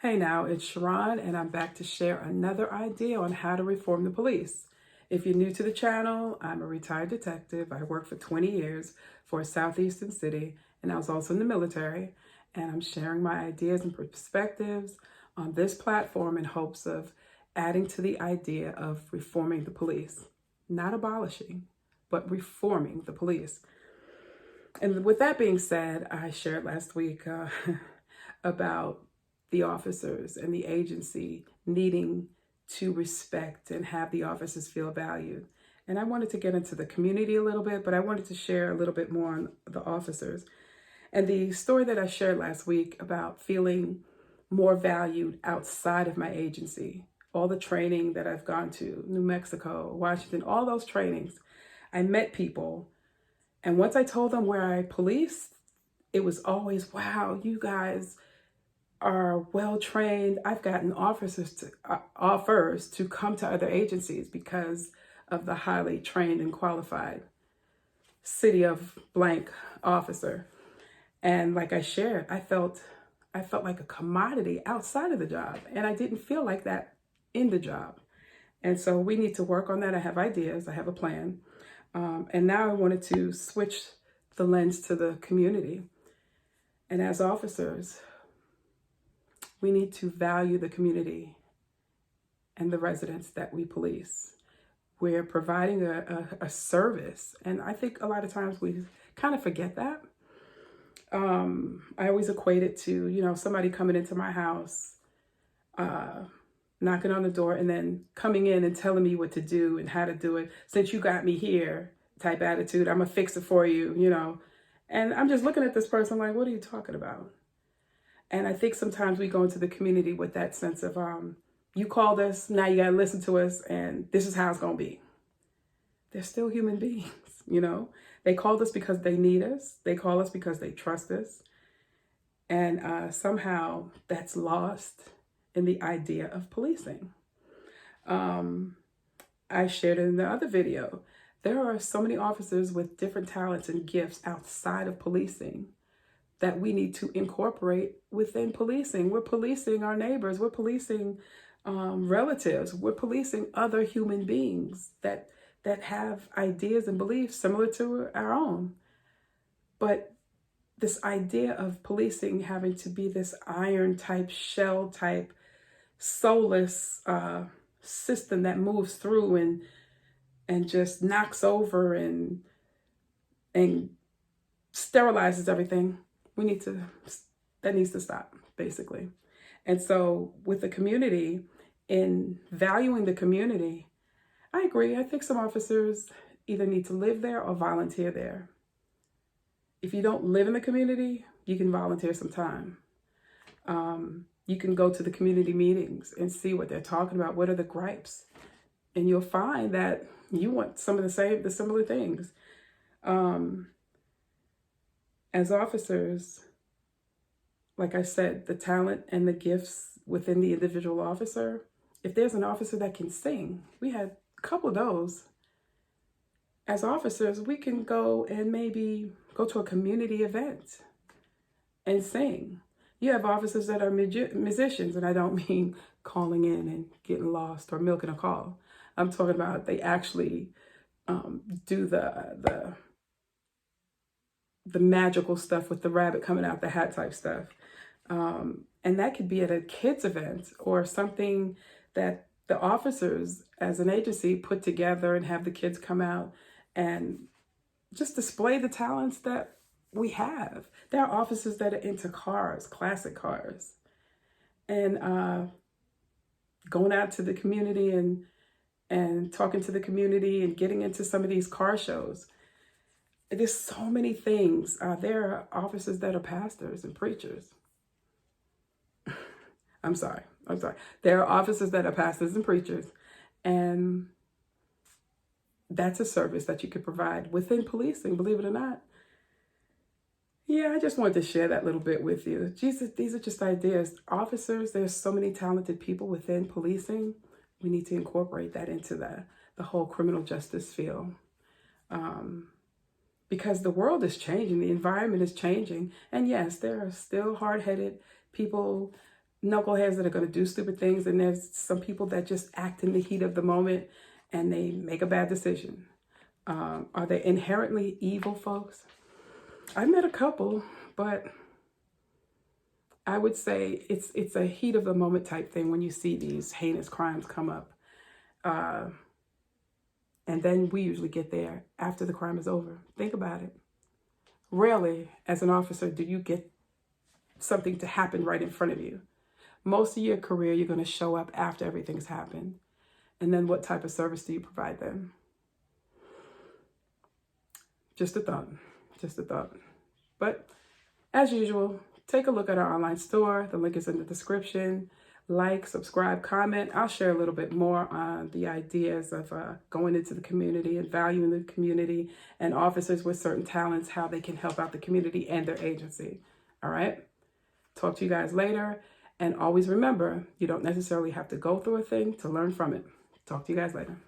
Hey now, it's Sharon, and I'm back to share another idea on how to reform the police. If you're new to the channel, I'm a retired detective. I worked for 20 years for a southeastern city, and I was also in the military. And I'm sharing my ideas and perspectives on this platform in hopes of adding to the idea of reforming the police. Not abolishing, but reforming the police. And with that being said, I shared last week about the officers and the agency needing to respect and have the officers feel valued. And I wanted to get into the community a little bit, but I wanted to share a little bit more on the officers. And the story that I shared last week about feeling more valued outside of my agency, all the training that I've gone to, New Mexico, Washington, all those trainings, I met people. And once I told them where I policed, it was always, wow, you guys are well trained. I've gotten offers to come to other agencies because of the highly trained and qualified city of blank officer. And like I shared, I felt like a commodity outside of the job, and I didn't feel like that in the job. And so we need to work on that. I have ideas. I have a plan. And now I wanted to switch the lens to the community. And as officers, we need to value the community and the residents that we police. We're providing a service. And I think a lot of times we kind of forget that. I always equate it to, somebody coming into my house, knocking on the door and then coming in and telling me what to do and how to do it. Since you got me here type attitude, I'm gonna fix it for you, And I'm just looking at this person like, what are you talking about? And I think sometimes we go into the community with that sense of, you called us, now you gotta listen to us, and this is how it's gonna be. They're still human beings, They called us because they need us. They call us because they trust us. And somehow that's lost in the idea of policing. I shared it in the other video. There are so many officers with different talents and gifts outside of policing that we need to incorporate within policing. We're policing our neighbors. We're policing relatives. We're policing other human beings that have ideas and beliefs similar to our own. But this idea of policing having to be this iron type, shell type, soulless system that moves through and just knocks over and sterilizes everything, that needs to stop, basically. And so with the community, in valuing the community, I agree. I think some officers either need to live there or volunteer there. If you don't live in the community, you can volunteer some time. You can go to the community meetings and see what they're talking about. What are the gripes? And you'll find that you want some of the similar things. As officers, like I said, the talent and the gifts within the individual officer, if there's an officer that can sing, we had a couple of those. As officers, we can go and maybe go to a community event and sing. You have officers that are musicians, and I don't mean calling in and getting lost or milking a call. I'm talking about they actually do the magical stuff with the rabbit coming out the hat type stuff. And that could be at a kids event or something that the officers as an agency put together and have the kids come out and just display the talents that we have. There are officers that are into cars, classic cars, and going out to the community and talking to the community and getting into some of these car shows. There's so many things. There are officers that are pastors and preachers. I'm sorry. There are officers that are pastors and preachers, and that's a service that you could provide within policing, believe it or not. Yeah, I just wanted to share that little bit with you. Jesus, these are just ideas. Officers, there's so many talented people within policing. We need to incorporate that into the whole criminal justice field. Because the world is changing, the environment is changing. And yes, there are still hard-headed people knuckleheads that are going to do stupid things, and there's some people that just act in the heat of the moment and they make a bad decision. Are they inherently evil, folks? I met a couple, but I would say it's a heat of the moment type thing when you see these heinous crimes come up. And then we usually get there after the crime is over. Think about it. Rarely, as an officer, do you get something to happen right in front of you. Most of your career, you're going to show up after everything's happened. And then what type of service do you provide them? Just a thought. Just a thought. But as usual, take a look at our online store. The link is in the description. Like, subscribe, comment. I'll share a little bit more on the ideas of going into the community and valuing the community and officers with certain talents, how they can help out the community and their agency. All right? Talk to you guys later. And always remember, you don't necessarily have to go through a thing to learn from it. Talk to you guys later.